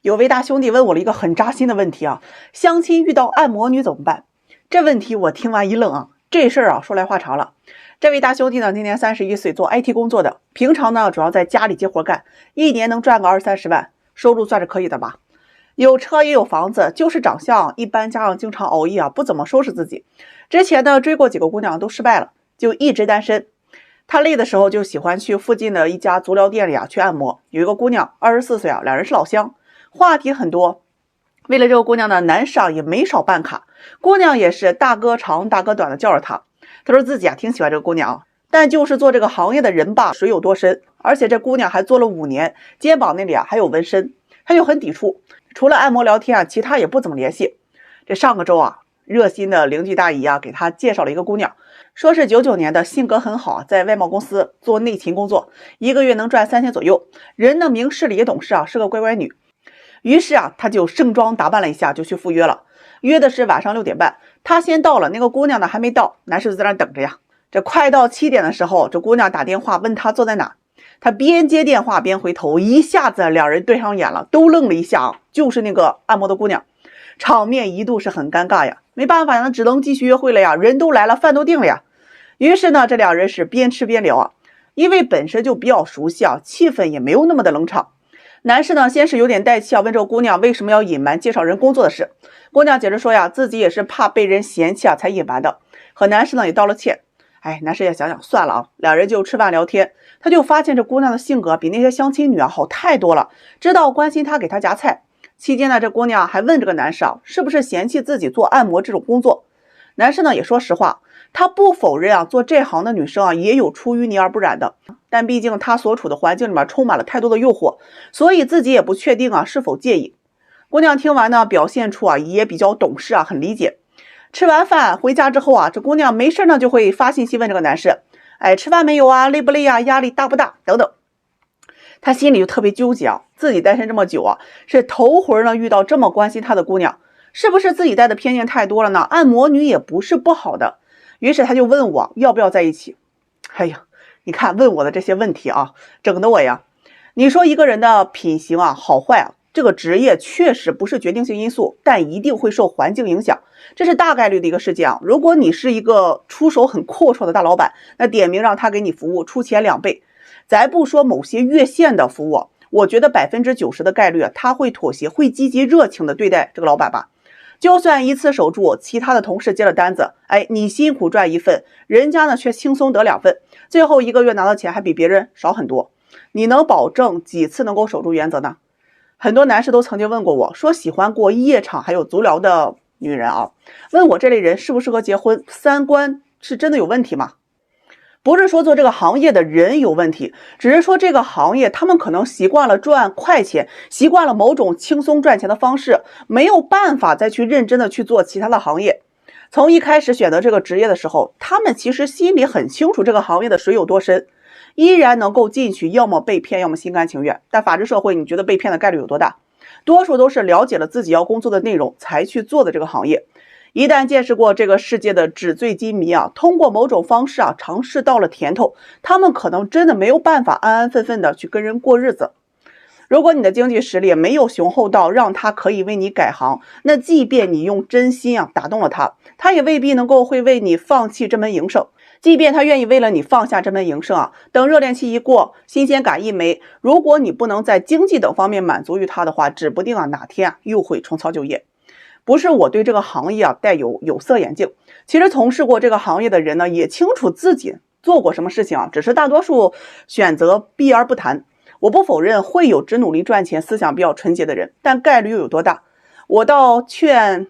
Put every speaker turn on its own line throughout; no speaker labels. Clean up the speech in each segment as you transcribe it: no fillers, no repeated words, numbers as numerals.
有位大兄弟问我了一个很扎心的问题啊，相亲遇到按摩女怎么办？这问题我听完一愣啊，这事儿啊说来话长了。这位大兄弟呢，今年31岁，做 IT 工作的，平常呢主要在家里接活干，一年能赚个20-30万，收入算是可以的吧。有车也有房子，就是长相一般，加上经常熬夜啊，不怎么收拾自己。之前呢追过几个姑娘都失败了，就一直单身。他累的时候就喜欢去附近的一家足疗店里啊去按摩。有一个姑娘24岁啊，两人是老乡，话题很多。为了这个姑娘呢，男士啊也没少办卡，姑娘也是大哥长大哥短的叫着他。他说自己啊挺喜欢这个姑娘啊，但就是做这个行业的人吧，水有多深，而且这姑娘还做了5年，肩膀那里啊还有纹身，他就很抵触。除了按摩聊天啊，其他也不怎么联系。这上个周啊，热心的邻居大姨啊给他介绍了一个姑娘，说是99年的，性格很好，在外贸公司做内勤工作，一个月能赚3000左右，人呢明事理也懂事啊，是个乖乖女。于是啊，他就盛装打扮了一下，就去赴约了。约的是晚上6点半，他先到了，那个姑娘呢还没到，男士就在那等着呀。这快到7点的时候，这姑娘打电话问他坐在哪，他边接电话边回头，一下子两人对上眼了，都愣了一下啊，就是那个按摩的姑娘。场面一度是很尴尬呀，没办法呀，那只能继续约会了呀，人都来了，饭都定了呀。于是呢，这两人是边吃边聊啊，因为本身就比较熟悉啊，气氛也没有那么的冷场。男士呢先是有点带气啊，问这个姑娘为什么要隐瞒介绍人工作的事。姑娘解释说呀，自己也是怕被人嫌弃啊才隐瞒的，和男士呢也道了歉。男士也想想算了啊，两人就吃饭聊天。他就发现这姑娘的性格比那些相亲女啊好太多了，知道关心她，给她夹菜。期间呢，这姑娘还问这个男士啊，是不是嫌弃自己做按摩这种工作。男士呢也说实话，他不否认啊，做这行的女生啊也有出淤泥而不染的，但毕竟他所处的环境里面充满了太多的诱惑，所以自己也不确定啊是否介意。姑娘听完呢，表现出啊也比较懂事啊，很理解。吃完饭回家之后啊，这姑娘没事呢就会发信息问这个男士，吃饭没有啊，累不累啊，压力大不大等等。他心里就特别纠结啊，自己单身这么久啊，是头回呢遇到这么关心他的姑娘，是不是自己带的偏见太多了呢？按摩女也不是不好的。于是他就问我要不要在一起。你看问我的这些问题啊，整得我呀，你说一个人的品行啊好坏啊，这个职业确实不是决定性因素，但一定会受环境影响，这是大概率的一个事件啊。如果你是一个出手很阔绰的大老板，那点名让他给你服务，出钱2倍。咱不说某些越线的服务，我觉得90%的概率啊，他会妥协，会积极热情的对待这个老板吧。就算一次守住，其他的同事接了单子，你辛苦赚1份，人家呢却轻松得2份，最后1个月拿到钱还比别人少很多。你能保证几次能够守住原则呢？很多男士都曾经问过我，说喜欢过夜场还有足疗的女人啊，问我这类人适不适合结婚，三观是真的有问题吗？不是说做这个行业的人有问题，只是说这个行业他们可能习惯了赚快钱，习惯了某种轻松赚钱的方式，没有办法再去认真的去做其他的行业。从一开始选择这个职业的时候，他们其实心里很清楚这个行业的水有多深，依然能够进去，要么被骗，要么心甘情愿。但法治社会，你觉得被骗的概率有多大？多数都是了解了自己要工作的内容才去做的这个行业。一旦见识过这个世界的纸醉金迷啊，通过某种方式啊尝试到了甜头，他们可能真的没有办法安安分分的去跟人过日子。如果你的经济实力没有雄厚到让他可以为你改行，那即便你用真心啊打动了他，他也未必能够会为你放弃这门营生。即便他愿意为了你放下这门营生啊，等热恋期一过，新鲜感一没，如果你不能在经济等方面满足于他的话，指不定啊哪天又会重操旧业。不是我对这个行业带有色眼镜，其实从事过这个行业的人呢，也清楚自己做过什么事情啊，只是大多数选择避而不谈。我不否认会有只努力赚钱、思想比较纯洁的人，但概率又有多大？我倒劝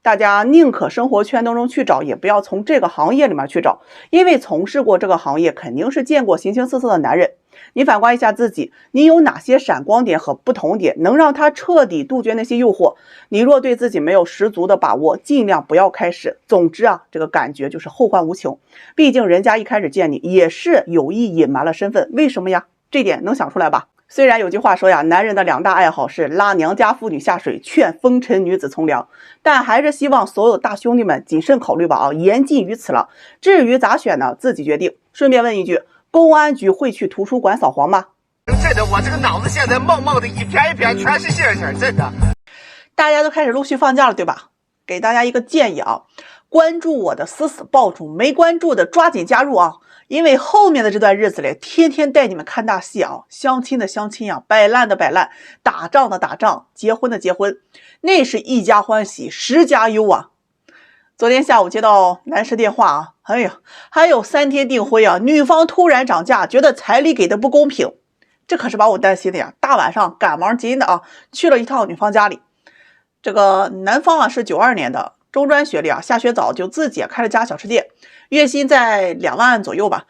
大家宁可生活圈当中去找，也不要从这个行业里面去找，因为从事过这个行业肯定是见过形形色色的男人。你反观一下自己，你有哪些闪光点和不同点，能让他彻底杜绝那些诱惑？你若对自己没有十足的把握，尽量不要开始。总之啊，这个感觉就是后患无穷。毕竟人家一开始见你也是有意隐瞒了身份，为什么呀？这点能想出来吧？虽然有句话说呀，男人的2大爱好是拉娘家妇女下水，劝风尘女子从良，但还是希望所有大兄弟们谨慎考虑吧啊，言尽于此了。至于咋选呢，自己决定。顺便问一句，公安局会去图书馆扫黄吗？
这气的我这个脑子现在冒冒的一片一片全是星星，真的。
大家都开始陆续放假了，对吧？给大家一个建议啊，关注我的死死抱住，没关注的抓紧加入啊！因为后面的这段日子里，天天带你们看大戏啊，相亲的相亲啊，摆烂的摆烂，打仗的打仗，结婚的结婚，那是一家欢喜十家忧啊！昨天下午接到男士电话啊，哎呀，还有3天订婚啊，女方突然涨价，觉得彩礼给的不公平，这可是把我担心的呀！大晚上赶忙急的啊，去了一趟女方家里。这个男方啊是92年的中专学历啊，下学早就自己开了家小吃店，月薪在2万左右吧。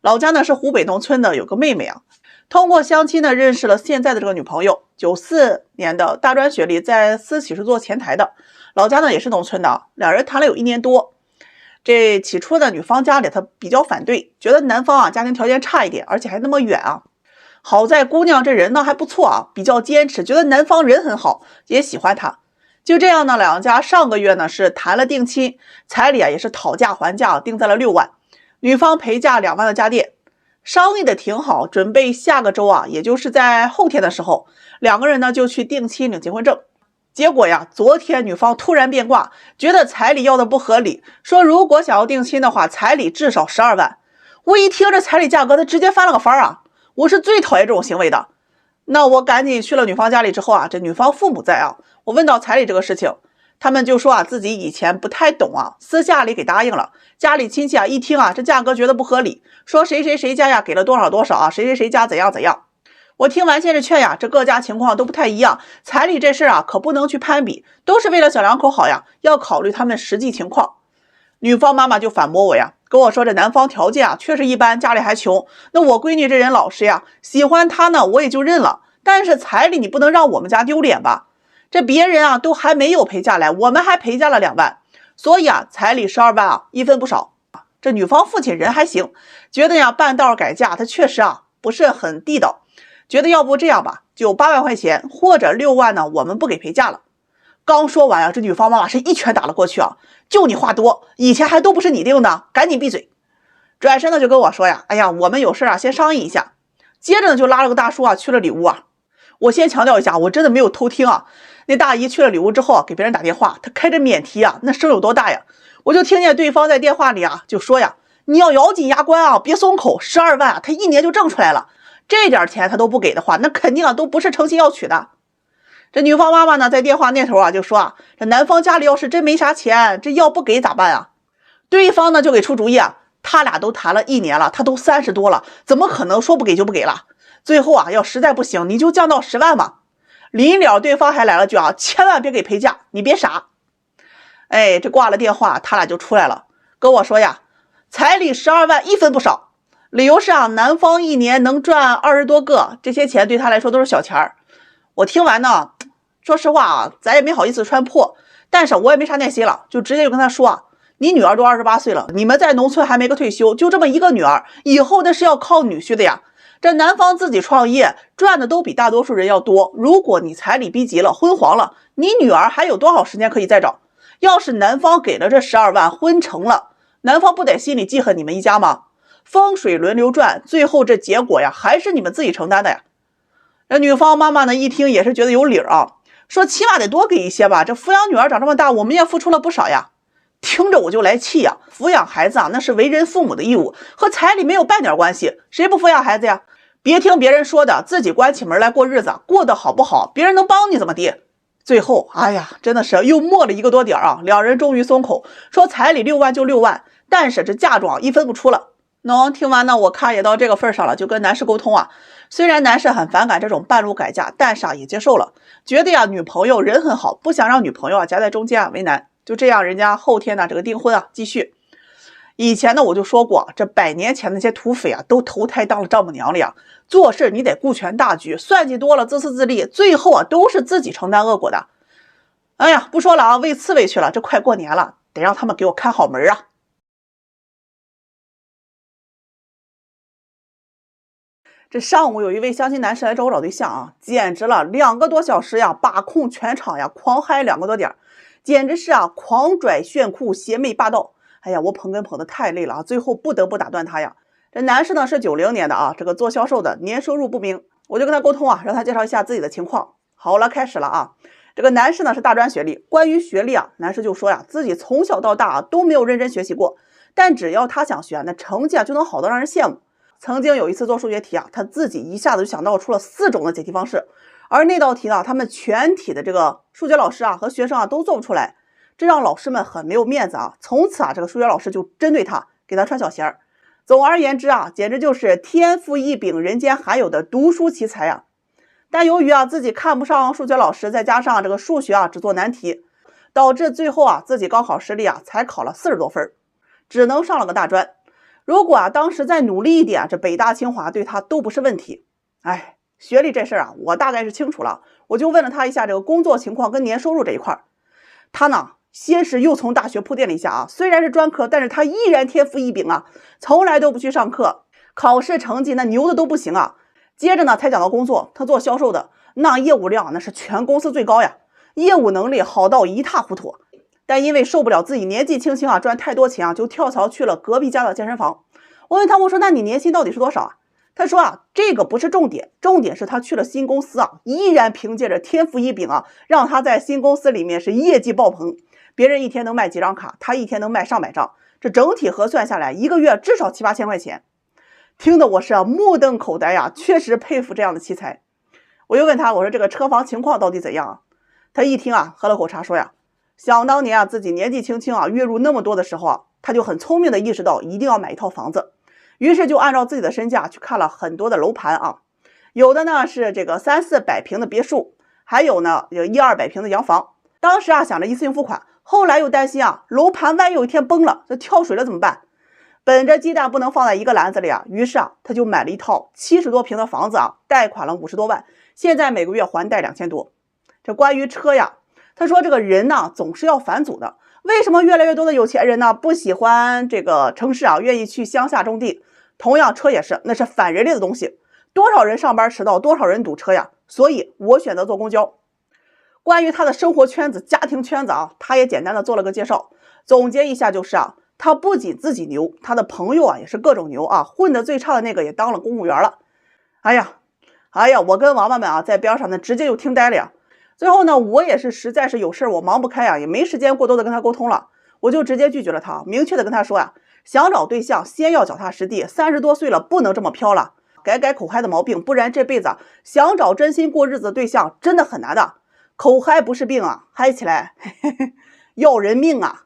老家呢是湖北农村的，有个妹妹啊，通过相亲呢认识了现在的这个女朋友，94年的大专学历，在私企是做前台的，老家呢也是农村的，两人谈了有1年多。这起初呢女方家里她比较反对，觉得男方啊家庭条件差一点，而且还那么远啊。好在姑娘这人呢还不错啊，比较坚持，觉得男方人很好，也喜欢他。就这样呢，两家上个月呢是谈了定亲，彩礼啊也是讨价还价，定在了6万，女方陪嫁2万的家电，商议的挺好，准备下个周啊，也就是在后天的时候，两个人呢就去定亲领结婚证。结果呀，昨天女方突然变卦，觉得彩礼要的不合理，说如果想要定亲的话，彩礼至少12万。我一听这彩礼价格，他直接翻了个番啊！我是最讨厌这种行为的。那我赶紧去了女方家里之后啊，这女方父母在啊，我问到彩礼这个事情，他们就说啊自己以前不太懂啊，私下里给答应了。家里亲戚啊一听啊这价格觉得不合理，说谁谁谁家呀给了多少多少啊，谁谁谁家怎样怎样。我听完先是劝呀，这各家情况都不太一样，彩礼这事啊可不能去攀比，都是为了小两口好呀，要考虑他们实际情况。女方妈妈就反驳我呀，跟我说这男方条件啊确实一般，家里还穷，那我闺女这人老实呀，喜欢他呢我也就认了，但是彩礼你不能让我们家丢脸吧？这别人啊都还没有陪嫁来，我们还陪嫁了2万，所以啊彩礼12万啊一分不少。这女方父亲人还行，觉得呀半道改嫁他确实啊不是很地道，觉得要不这样吧，就8万块钱或者6万呢我们不给陪嫁了。刚说完啊，这女方妈妈是一拳打了过去啊！就你话多，以前还都不是你定的，赶紧闭嘴！转身呢就跟我说呀，哎呀，我们有事啊，先商议一下。接着呢就拉了个大叔啊去了里屋啊。我先强调一下，我真的没有偷听啊。那大姨去了里屋之后啊，给别人打电话，她开着免提啊，那声有多大呀？我就听见对方在电话里啊就说呀，你要咬紧牙关啊，别松口，12万啊，他1年就挣出来了，这点钱他都不给的话，那肯定啊都不是诚心要娶的。这女方妈妈呢，在电话那头啊就说啊，这男方家里要是真没啥钱，这要不给咋办啊？对方呢就给出主意啊，他俩都谈了1年了，他都30多了，怎么可能说不给就不给了？最后啊，要实在不行，你就降到10万嘛。临了，对方还来了句啊，千万别给陪嫁，你别傻。哎，这挂了电话，他俩就出来了，跟我说呀，彩礼12万一分不少，理由是啊，男方1年能赚20多个，这些钱对他来说都是小钱儿。我听完呢，说实话啊，咱也没好意思穿破，但是我也没啥耐心了，就直接就跟他说啊，你女儿都28岁了，你们在农村还没个退休，就这么一个女儿，以后那是要靠女婿的呀。这男方自己创业赚的都比大多数人要多，如果你彩礼逼急了，婚黄了，你女儿还有多少时间可以再找？要是男方给了这12万，婚成了，男方不得心里记恨你们一家吗？风水轮流转，最后这结果呀，还是你们自己承担的呀。这女方妈妈呢一听也是觉得有理啊，说起码得多给一些吧，这抚养女儿长这么大，我们也付出了不少呀。听着我就来气呀，抚养孩子啊，那是为人父母的义务，和彩礼没有半点关系，谁不抚养孩子呀？别听别人说的，自己关起门来过日子，过得好不好，别人能帮你怎么地？最后，哎呀，真的是又磨了1个多点啊，两人终于松口，说彩礼6万就6万，但是这嫁妆一分不出了。能听完呢，我看也到这个份上了，就跟男士沟通啊。虽然男士很反感这种半路改嫁，但是啊也接受了，觉得呀女朋友人很好，不想让女朋友啊夹在中间啊为难。就这样，人家后天呢这个订婚啊继续。以前呢我就说过，这100年前那些土匪啊都投胎当了丈母娘了呀。做事你得顾全大局，算计多了自私自利，最后啊都是自己承担恶果的。哎呀，不说了啊，喂刺猬去了，这快过年了，得让他们给我看好门啊。这上午有一位相亲男士来找我找对象啊，简直了2个多小时呀，把控全场呀，狂嗨2个多点，简直是啊狂拽炫酷邪魅霸道。哎呀，我捧哏捧的太累了啊，最后不得不打断他呀。这男士呢是90年的啊，这个做销售的，年收入不明，我就跟他沟通啊，让他介绍一下自己的情况。好了，开始了啊。这个男士呢是大专学历，关于学历啊，男士就说呀，自己从小到大啊都没有认真学习过，但只要他想学，那成绩啊就能好到让人羡慕。曾经有一次做数学题啊，他自己一下子就想到出了4种的解题方式，而那道题呢，他们全体的这个数学老师啊和学生啊都做不出来，这让老师们很没有面子啊。从此啊，这个数学老师就针对他，给他穿小鞋儿。总而言之啊，简直就是天赋异禀，人间罕有的读书奇才啊。但由于啊自己看不上数学老师，再加上这个数学啊只做难题，导致最后啊自己高考失利啊，才考了40多分，只能上了个大专。如果啊当时再努力一点，这北大清华对他都不是问题。哎，学历这事儿啊，我大概是清楚了，我就问了他一下这个工作情况跟年收入这一块。他呢先是又从大学铺垫了一下啊，虽然是专科，但是他依然天赋异禀啊，从来都不去上课，考试成绩那牛的都不行啊。接着呢才讲到工作，他做销售的，那业务量那是全公司最高呀，业务能力好到一塌糊涂。但因为受不了自己年纪轻轻啊赚太多钱啊，就跳槽去了隔壁家的健身房。我问他，我说那你年薪到底是多少啊？他说啊，这个不是重点，重点是他去了新公司啊，依然凭借着天赋异禀啊，让他在新公司里面是业绩爆棚，别人一天能卖几张卡，他一天能卖上百张，这整体核算下来，一个月至少7、8千块钱。听得我是目瞪口呆呀，确实佩服这样的奇才。我又问他，我说这个车房情况到底怎样啊？他一听啊，喝了口茶说呀，想当年啊，自己年纪轻轻啊，月入那么多的时候啊，他就很聪明的意识到一定要买一套房子，于是就按照自己的身价去看了很多的楼盘啊，有的呢是这个3、400平的别墅，还有呢有1、200平的洋房。当时啊想着一次性付款，后来又担心啊楼盘万一有一天崩了，这跳水了怎么办？本着鸡蛋不能放在一个篮子里啊，于是啊他就买了一套70多平的房子啊，贷款了50多万，现在每个月还贷2000多。这关于车呀，他说这个人呢总是要返祖的，为什么越来越多的有钱人呢不喜欢这个城市啊，愿意去乡下种地？同样车也是，那是反人类的东西，多少人上班迟到，多少人堵车呀，所以我选择坐公交。关于他的生活圈子、家庭圈子啊，他也简单的做了个介绍，总结一下就是啊，他不仅自己牛，他的朋友啊也是各种牛啊，混得最差的那个也当了公务员了。哎呀，我跟王八们啊在边上呢，直接就听呆了呀。最后呢，我也是实在是有事我忙不开啊，也没时间过多的跟他沟通了，我就直接拒绝了他，明确的跟他说啊，想找对象先要脚踏实地，30多岁了不能这么飘了，改改口嗨的毛病，不然这辈子想找真心过日子的对象真的很难的。口嗨不是病啊，嗨起来嘿嘿嘿要人命啊。